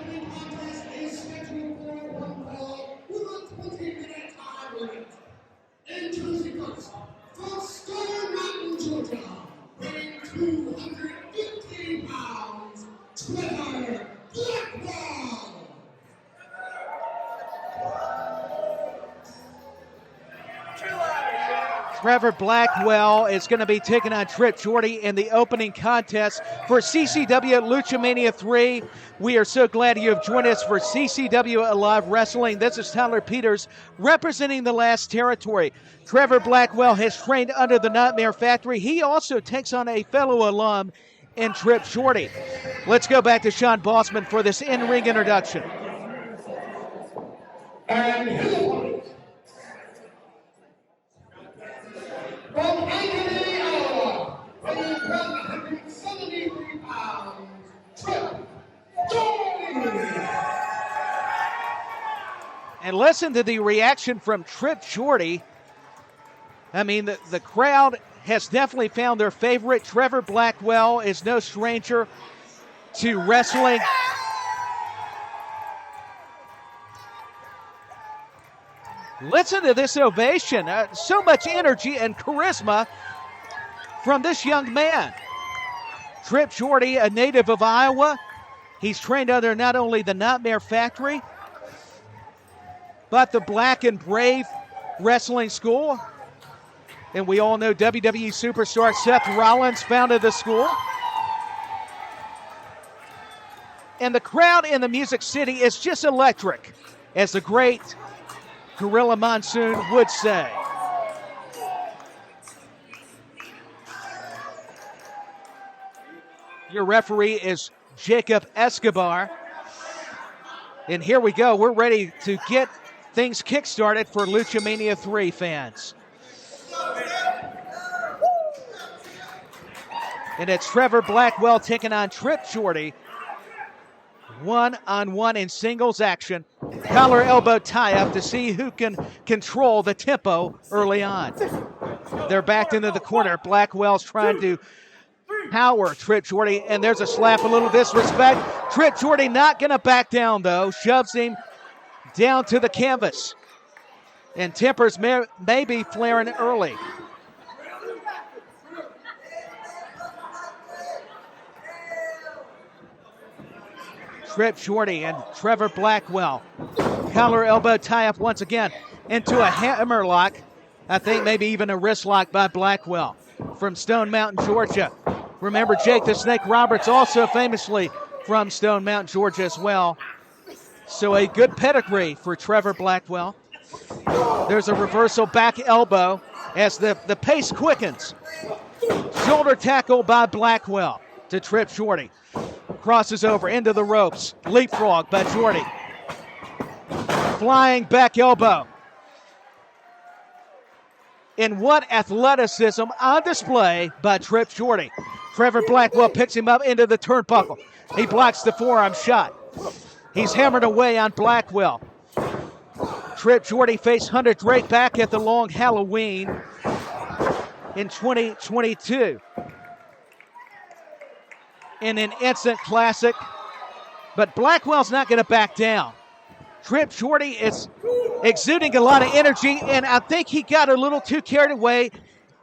opening contest is scheduled for one fall with a 20-minute time limit. Introducing first, from Stone Mountain, Georgia, weighing 215 pounds, Trevor Blackwell. Trevor Blackwell is going to be taking on Jordy in the opening contest for CCW Luchamania 3. We are so glad you have joined us for CCW Alive Wrestling. This is Tyler Peters representing the last territory. Trevor Blackwell has trained under the Nightmare Factory. He also takes on a fellow alum in Jordy. Let's go back to Sean Bossman for this in-ring introduction. And his opponent, from Anthony, Iowa, weighing 173 pounds, Trevor Jordy. And listen to the reaction from Jordy. I mean, the crowd has definitely found their favorite. Trevor Blackwell is no stranger to wrestling. Listen to this ovation. So much energy and charisma from this young man. Jordy, a native of Iowa. He's trained under not only the Nightmare Factory, but the Black and Brave Wrestling School. And we all know WWE superstar Seth Rollins founded the school. And the crowd in the Music City is just electric, as the great Gorilla Monsoon would say. Your referee is Jacob Escobar. And here we go. We're ready to get things kick-started for Luchamania 3 fans. And it's Trevor Blackwell taking on Jordy. One-on-one in singles action. Collar elbow tie-up to see who can control the tempo early on. They're backed into the corner. Blackwell's trying to power Jordy, and there's a slap, a little disrespect. Jordy not going to back down, though. Shoves him down to the canvas. And tempers may be flaring early. Jordy and Trevor Blackwell. Collar elbow tie-up once again into a hammerlock. I think maybe even a wrist lock by Blackwell from Stone Mountain, Georgia. Remember, Jake the Snake Roberts also famously from Stone Mountain, Georgia as well. So a good pedigree for Trevor Blackwell. There's a reversal back elbow as the pace quickens. Shoulder tackle by Blackwell to Jordy. Crosses over into the ropes. Leapfrog by Jordy. Flying back elbow. And what athleticism on display by Jordy. Trevor Blackwell picks him up into the turnbuckle. He blocks the forearm shot. He's hammered away on Blackwell. Jordy faced Hunter Drake back at the Long Halloween in 2022. In an instant classic. But Blackwell's not going to back down. Jordy is exuding a lot of energy, and I think he got a little too carried away,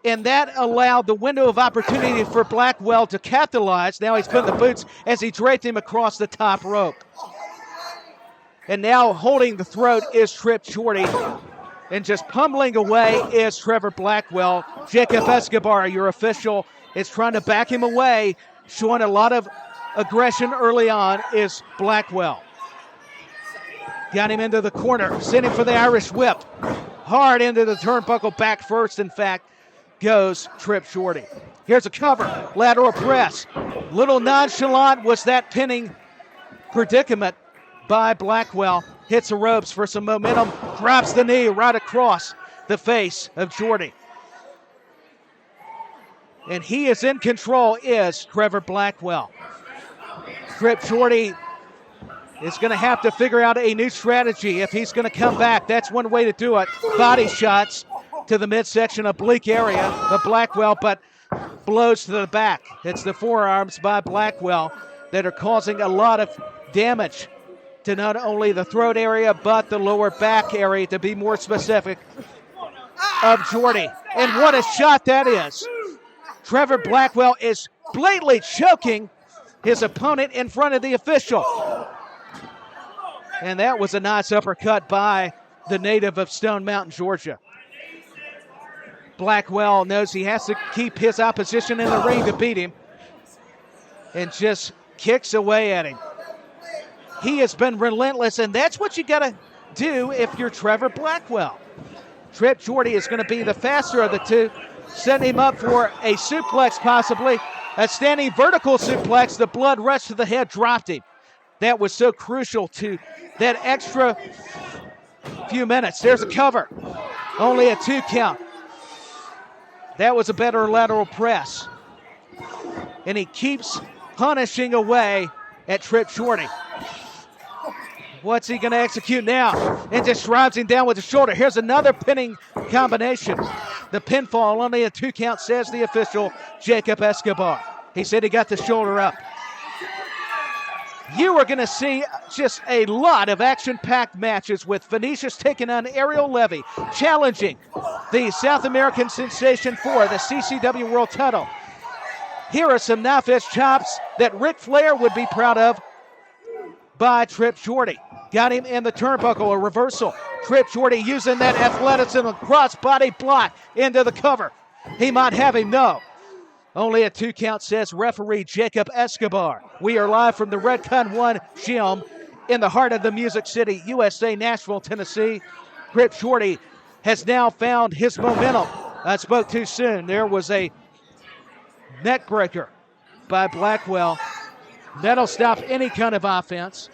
and that allowed the window of opportunity for Blackwell to capitalize. Now he's putting the boots as he draped him across the top rope. And now holding the throat is Jordy. And just pummeling away is Trevor Blackwell. Jacob Escobar, your official, is trying to back him away. Showing a lot of aggression early on is Blackwell. Got him into the corner, sending for the Irish whip. Hard into the turnbuckle, back first, in fact, goes Jordy. Here's a cover, lateral press. Little nonchalant was that pinning predicament by Blackwell. Hits the ropes for some momentum, drops the knee right across the face of Jordy. And he is in control, is Trevor Blackwell. Jordy is going to have to figure out a new strategy if he's going to come back. That's one way to do it. Body shots to the midsection, oblique area of Blackwell, but blows to the back. It's the forearms by Blackwell that are causing a lot of damage to not only the throat area, but the lower back area, to be more specific, of Jordy. And what a shot that is. Trevor Blackwell is blatantly choking his opponent in front of the official. And that was a nice uppercut by the native of Stone Mountain, Georgia. Blackwell knows he has to keep his opposition in the ring to beat him, and just kicks away at him. He has been relentless, and that's what you got to do if you're Trevor Blackwell. Trip Jordy is going to be the faster of the two, setting him up for a suplex possibly. A standing vertical suplex, the blood rushed to the head, dropped him. That was so crucial to that extra few minutes. There's a cover. Only a 2 count. That was a better lateral press. And he keeps punishing away at Trip Jordy. What's he going to execute now? And just drives him down with the shoulder. Here's another pinning combination. The pinfall, only a 2 count, says the official, Jacob Escobar. He said he got the shoulder up. You are going to see just a lot of action-packed matches with Venetius taking on Ariel Levy, challenging the South American sensation for the CCW World title. Here are some knife-edge chops that Ric Flair would be proud of by Trip Jordy. Got him in the turnbuckle, a reversal. Trip Jordy using that athleticism, cross-body block into the cover. He might have him, no. Only a 2 count, says referee Jacob Escobar. We are live from the Redcon 1 gym in the heart of the Music City, USA, Nashville, Tennessee. Trip Jordy has now found his momentum. I spoke too soon. There was a neck breaker by Blackwell. That'll stop any kind of offense.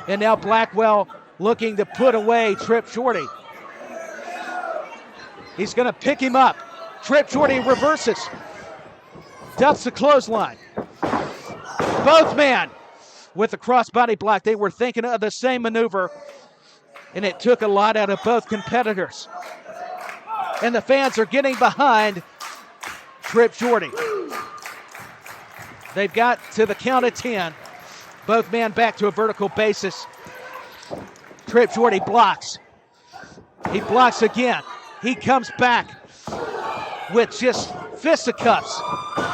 And now Blackwell looking to put away Trip Jordy. He's going to pick him up. Trip Jordy reverses. Ducks the clothesline. Both men with the crossbody block. They were thinking of the same maneuver, and it took a lot out of both competitors. And the fans are getting behind Trip Jordy. They've got to the count of 10. Both men back to a vertical basis. Trip Jordy blocks. He blocks again. He comes back with just fisticuffs.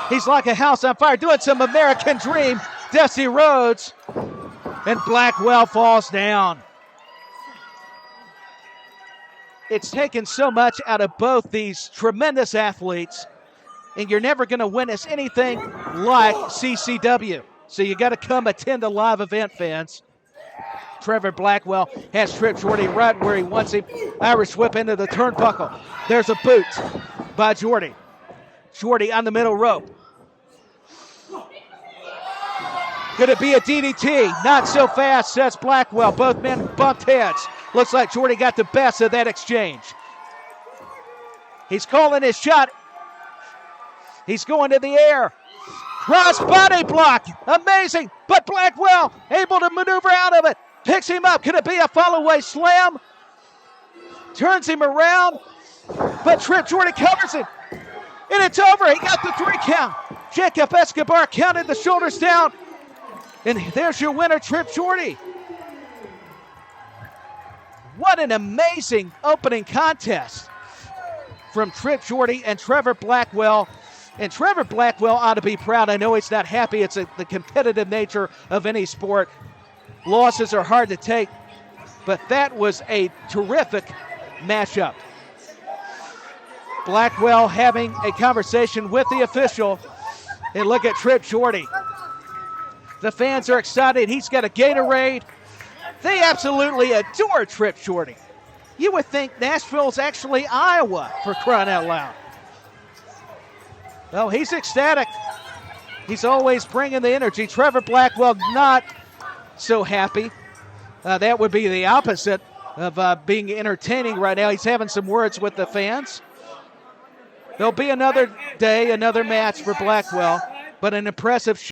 He's like a house on fire, doing some American Dream, Dusty Rhodes, and Blackwell falls down. It's taken so much out of both these tremendous athletes, and you're never going to witness anything like CCW. So you got to come attend a live event, fans. Trevor Blackwell has Trip Jordy right where he wants him. Irish whip into the turnbuckle. There's a boot by Jordy. Jordy on the middle rope. Could it be a DDT? Not so fast, says Blackwell. Both men bumped heads. Looks like Jordy got the best of that exchange. He's calling his shot. He's going to the air. Cross body block. Amazing. But Blackwell able to maneuver out of it. Picks him up. Could it be a follow-away slam? Turns him around. But Trip Jordy covers him. And it's over. He got the 3 count. Jacob Escobar counted the shoulders down. And there's your winner, Trip Jordy. What an amazing opening contest from Trip Jordy and Trevor Blackwell. And Trevor Blackwell ought to be proud. I know he's not happy. It's the competitive nature of any sport. Losses are hard to take. But that was a terrific matchup. Blackwell having a conversation with the official. And look at Trip Jordy. The fans are excited. He's got a Gatorade. They absolutely adore Trip Jordy. You would think Nashville's actually Iowa, for crying out loud. Well, he's ecstatic. He's always bringing the energy. Trevor Blackwell not so happy. That would be the opposite of being entertaining right now. He's having some words with the fans. There'll be another day, another match for Blackwell, but an impressive